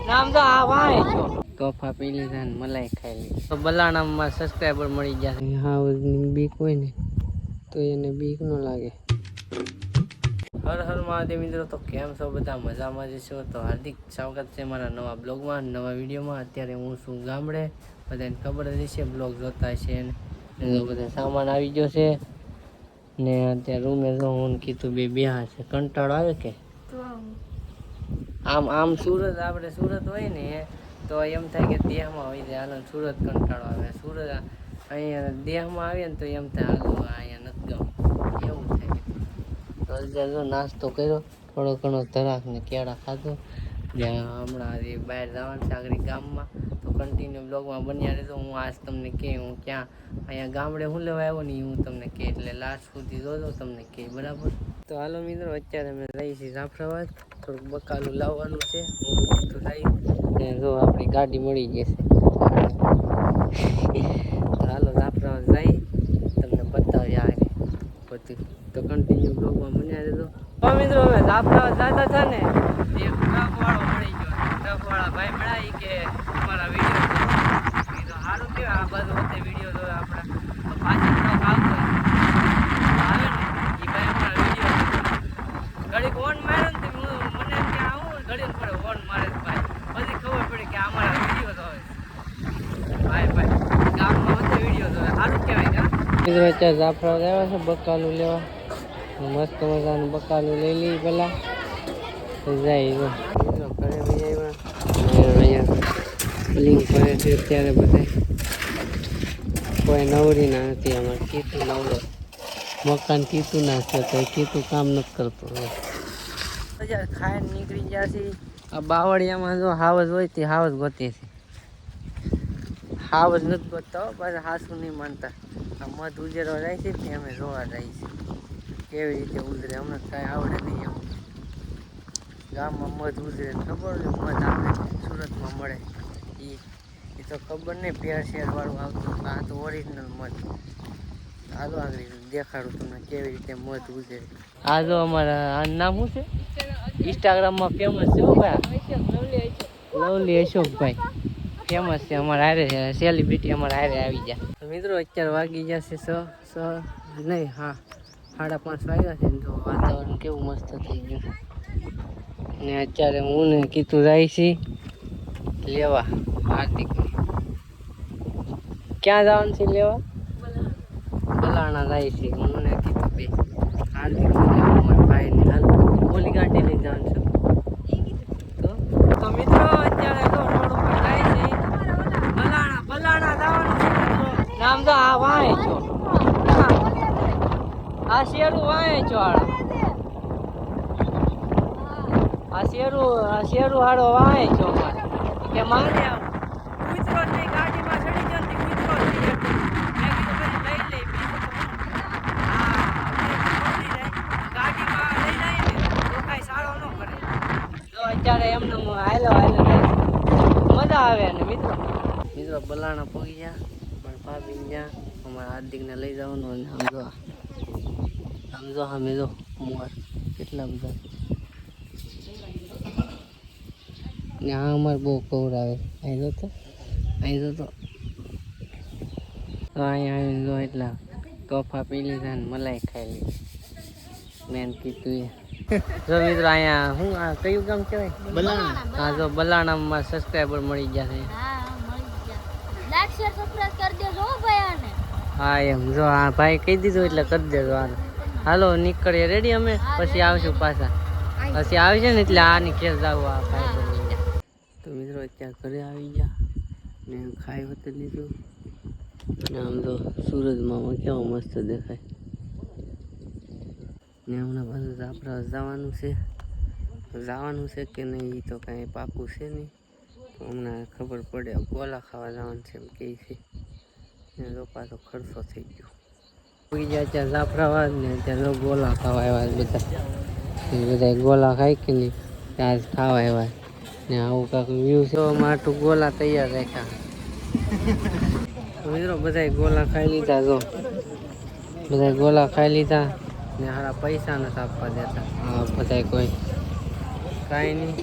નામ તો આ વાય છો તોફા પી લીધા ને મલાઈ ખાઈ લીધી તો બલાણામાં સબસ્ક્રાઈબર મળી ગયા. હા બીક હોય ને તો એને બીક ન લાગે. હર હર મહાદેવ મિત્રો, તો કેમ છો બધા? મજામાં જ છો? તો હાર્દિક સ્વાગત છે મારા નવા બ્લોગમાં, નવા વિડીયોમાં. અત્યારે હું છું ગામડે, બધાને ખબર જ છે, બ્લોગ જોતા છે ને બધા સામાન આવી ગયો છે ને અત્યારે રૂમે જો હું કીધું બે છે. કંટાળો આવે કે આમ સુરત, આપણે સુરત હોય ને તો એમ થાય કે દેહમાં હોય જાય હાલો, સુરત કંટાળો આવે. સુરત અહીંયા દેહમાં આવીએ ને તો એમ થાય હાલો અહીંયા નથી ગમ, એવું થાય. તો અત્યારે નાસ્તો કર્યો, થોડો ઘણો ધરાક ને કેળા ખાધો. જ્યાં હમણાં બહાર જવાનું છે આગળ ગામમાં, તો કન્ટિન્યુ બ્લોગમાં બન્યા રહેતો. હું આજ તમને કહે હું ક્યાં અહીંયા ગામડે હું લેવા આવ્યો ને હું તમને કહે, એટલે લાસ્ટ સુધી જોજો તમને કહે, બરાબર? તો હાલો મિત્રો, અત્યારે અમે રહી છીએ જાફરાબાદ, થોડુંક બકાલું લાવવાનું છે. હું તો લઈ ને જો આપણી ગાડી મળી ગઈ છે. તો હાલો જાફરાબાદ જઈ તમને બતાવી આ બધું, તો કન્ટિન્યુ બ્લોગમાં બન્યા રહેજો. તો મિત્રો હવે જાફરાબાદ જતા હતા ને, એક ટ્રક વાળો મળી ગયો. ટ્રક વાળા ભાઈ મળ્યા કે અમારા વિડીયો તો સારું કહેવાય, આ બાજુ વખતે વિડીયો જોયો આપણા, તો પાછળ ટ્રક આવતો આવે ને એ ભાઈ અમારા વિડીયો ઘડીક ઓન માર્યો ને મને એમ કે આવું ઘડીક પડે ઓન મારે ભાઈ, પછી ખબર પડી કે અમારા વિડીયો તો આવે ભાઈ ગામમાં વખતે વિડીયો જોવે, સારું કહેવાય. કા મિત્રો અત્યારે જાફરાબાદ આવ્યા છે બકાલું લેવા, મસ્ત મજાનું બકાલું લઈ લઈએ પેલા જાય. મિત્રો ઘરે ભાઈ આવ્યા અહીંયા ફિલિંગ કરે છે અત્યારે બધા, કોઈ નવરી ના નથી. અમારે કીધું નવરો મકાન કીધું ના છે તો કીધું કામ નથી કરતું. અત્યારે ખાઈને નીકળી ગયા છે. આ બાવળિયામાં જો હાવજ હોય તે હાવજ ગોતી છે, હાવજ નથી ગોતતા પાછા, હાસું નહીં માનતા. આ મધ ઉજેરવા જાય છે તે અમે જોવા જાય છે કેવી રીતે ઉજરે, અમને કાંઈ આવડે નહીં. એમ ગામમાં મધ ઉજરે ખબર છે, મધ આપણે સુરતમાં મળે એ તો ખબર નહીં, ભેળસેળ વાળું આવતું, આ તો ઓરિજિનલ મધ. હાલો આગળ દેખાડું તમને કેવી રીતે મધ ઉજરે. આ જો અમારા આ નામ શું છે, ઇન્સ્ટાગ્રામમાં ફેમસ છે ભાઈ, લવલી અશોકભાઈ ફેમસ છે અમારા હારે, સેલિબ્રિટી અમારા હારે આવી ગયા. મિત્રો અત્યારે વાગી ગયા છે છ નહીં, હા 5:30 વાગ્યા છે ને. તો વાતાવરણ કેવું મસ્ત થઈ ગયું ને. અત્યારે હું ને કીધું જાય છે લેવા હાર્દિકને. ક્યાં જવાનું છે લેવા? બલાણા જાય છે. હું ને કીધું બે હાર્દિકને લેવા, અમારા ભાઈને હાલ ઓલી ગાડી લઈ જવાનું છે. તો મિત્રો અત્યારે તો રોડ ઉપર જાય છે બલાણા જવાનું છે. નામ તો આ વાય છો, આ શેરું વાય છો, આ શેરું હાડો વાય છો. કે મારે કૂતરો જ નહીં, ગાડીમાં ચડી જતી કૂતરો જ નહીં. મેં કીધું પછી લઈ લઈ ગાડીમાં લઈ જાય ને તો કાંઈ સારો ન કરે. તો અત્યારે એમને હાલો મજા આવે ને. મિત્રો બલાણા પગી ગયા, પણ ભાભી ગયા અમારા હાર્દિકને લઈ જવાનું. અને સમજો અમે જો મોર કેટલા બધા ને. આ અમારે બહુ કવરાવે. અહીં જો તો અહીંયા આવીને જો એટલા તોફા પી લીધા ને મલાઈ ખાઈ લીધી. મેન કીધું એ જો મિત્રો અહીંયા શું આ કયું ગામ કહેવાય? બલાણા. હા જો બલાણામાં સબસ્ક્રાઈબર મળી ગયા છે. હા એમ જો આ ભાઈ કહી દીધું એટલે કરી દેજો. હાલો નીકળીએ રેડી અમે, પછી આવશું પાછા. પછી આવી છે ને એટલે આની ખેર જવું આ ભાઈ. તો મિત્રો અત્યારે ઘરે આવી ગયા ને ખાઈ હોતે લીધું ને. આમ તો સૂરજમાં કેવો મસ્ત દેખાય ને. હમણાં પાછું જાફરાબાદ જવાનું છે કે નહીં એ તો કાંઈ પાકું છે નહીં. હમણાં ખબર પડે. ગોલા ખાવા જવાનું છે એમ કહે છે ને. તો પાછો ખર્ચો થઈ ગયો. ગયા ત્યાં જાફરાબાદ ને ત્યાં ગોલા ખાવા આવ્યા બધા ગોલા ખાય કે નહીં ત્યાં ખાવા આવ્યા ને. આવું કાંક વ્યૂ છે. માટું ગોલા તૈયાર રાખ્યા મિત્રો. બધા ગોલા ખાઈ લીધા. જો બધા ગોલા ખાઈ લીધા ને હારા પૈસા નથી આપવા દેતા. હા બધા કોઈ કાંઈ નહીં.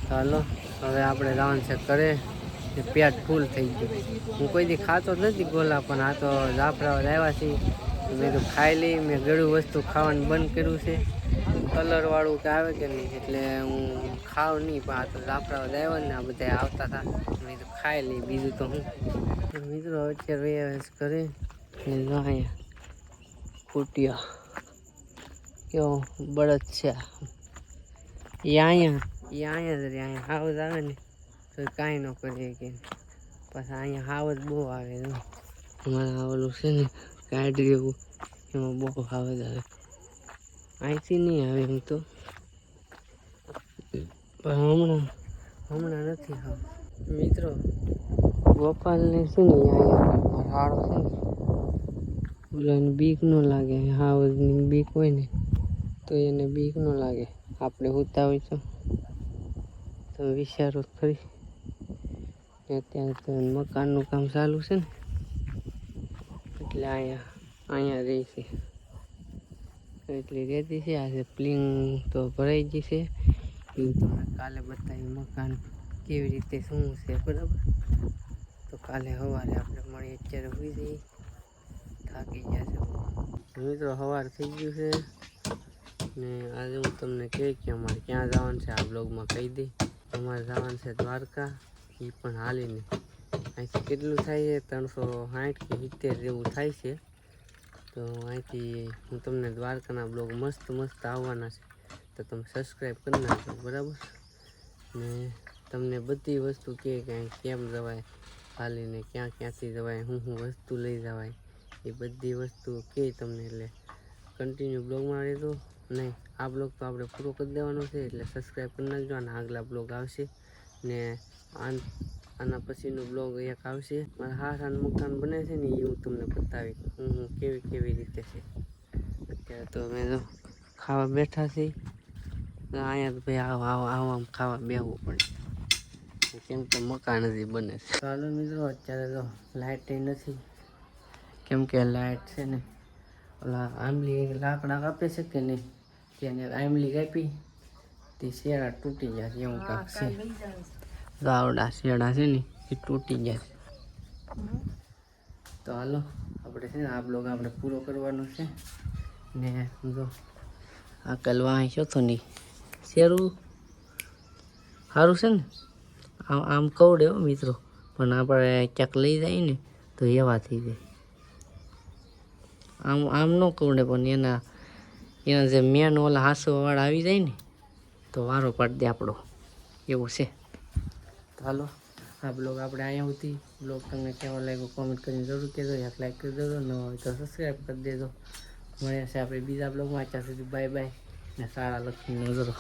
ચાલો હવે આપણે જવાનું છે કરે ને પેટ ફૂલ થઈ ગયું. હું કોઈ દી ખાતો જ નથી ગોલા, પણ આ તો જાફરાબાદ આવ્યા છીએ મેં તો ખાઈ લઈ. મેં ગળું વસ્તુ ખાવાનું બંધ કર્યું છે, કલરવાળું કે આવે કે નહીં, એટલે હું ખાઉં નહીં. પણ આ તો જાફરાબાદ આવ્યા ને આ બધા આવતા હતા, મેં તો ખાઈ લઈ. બીજું તો હું મિત્રો અત્યારે રહ્યા કરે ને અહીંયા ફૂટિયા કેવો બળદ છે એ અહીંયા જ અહીંયા હાવજ આવે ને તો કાંઈ ન કરીએ કે પાછા અહીંયા હાવજ બહુ આવે. અમારે ઓલું છે ને ગાડી જેવું એમાં બહુ હાવજ આવે. અહીંથી નહીં આવે એમ તો, પણ હમણાં નથી હાવ. મિત્રો ગોપાલને છે ને અહીંયા હાડો છે ને ઓલાને બીક ન લાગે, હાવજની બીક હોય ને તો એને બીક ન લાગે. આપણે હોતા હોય તો વિચારો ખરી. અત્યારે તો મકાનનું કામ ચાલુ છે ને એટલે અહીંયા રહી છે. એટલી રહેતી છે. આજે પ્લિંગ તો ભરાઈ ગઈ છે. એવું તમને કાલે બતાવી મકાન કેવી રીતે શું છે, બરાબર. તો કાલે સવારે આપણે મળીએ. અત્યારે હોઈ જઈએ, થાકી ગયા છે મિત્રો. સવાર થઈ ગયું છે ને આજે હું તમને કહી કે અમારે ક્યાં જવાનું છે આ બ્લોગમાં કહી દઈ. અમારે જવાનું છે દ્વારકા, એ પણ હાલીને. અહીંથી કેટલું થાય છે 360 કે 70 જેવું થાય છે. તો અહીંથી હું તમને દ્વારકાના બ્લોગ મસ્ત આવવાના છે, તો તમે સબસ્ક્રાઈબ કરી નાખજો, બરાબર. ને તમને બધી વસ્તુ કે કેમ જવાય હાલીને, ક્યાંથી જવાય, શું વસ્તુ લઈ જવાય, એ બધી વસ્તુ કે તમને. એટલે કન્ટિન્યુ બ્લોગમાં રહેજો. નહીં આ બ્લોગ તો આપણે પૂરો કરી દેવાનો છે, એટલે સબસ્ક્રાઈબ કરી નાખજો. અને આગલા બ્લોગ આવશે ને આના પછીનો બ્લોગ એક આવશે. મારા હારાનું મકાન બને છે ને એ હું તમને બતાવી હું કેવી રીતે છે. અત્યારે તો અમે તો ખાવા બેઠા છીએ. અહીંયા તો ભાઈ આમ ખાવા બેસવું પડે, કેમ કે મકાન હજી બને છે. ચાલો મિત્રો અત્યારે તો લાઇટ નથી, કેમ કે લાઇટ છે ને ઓલા આંબલી લાકડા કાપે છે કે નહીં, તેને આંબલી કાપી તે શેડા તૂટી ગયા છે. એવું કાંક છે, ગાવડા શેડા છે ને એ તૂટી ગયા છે. તો હાલો આપણે છે ને આ બ્લોગ આપણે પૂરો કરવાનો છે ને. જો આ કલવા અહીં છો તો નહીં શેરું સારું છે ને. આમ કવડે હો મિત્રો, પણ આપણે ક્યાંક લઈ જાય ને તો એવા થઈ જાય. આમ ન કવડે, પણ એના જે મેન ઓલા હાંસવાવાળા આવી જાય ને તો વારો પાડી દે આપણો, એવું છે. તો હાલો આ બ્લોગ આપણે અહીંયા સુધી. બ્લોગ તમને કેવો લાગ્યો કોમેન્ટ કરીને જરૂર કહેજો. એક લાઈક કરી દેજો, ન હોય તો સબસ્ક્રાઈબ કરી દેજો. મળે છે આપણે બીજા બ્લોગમાં. ત્યાં સુધી બાય બાય ને સારા લખી નજરો.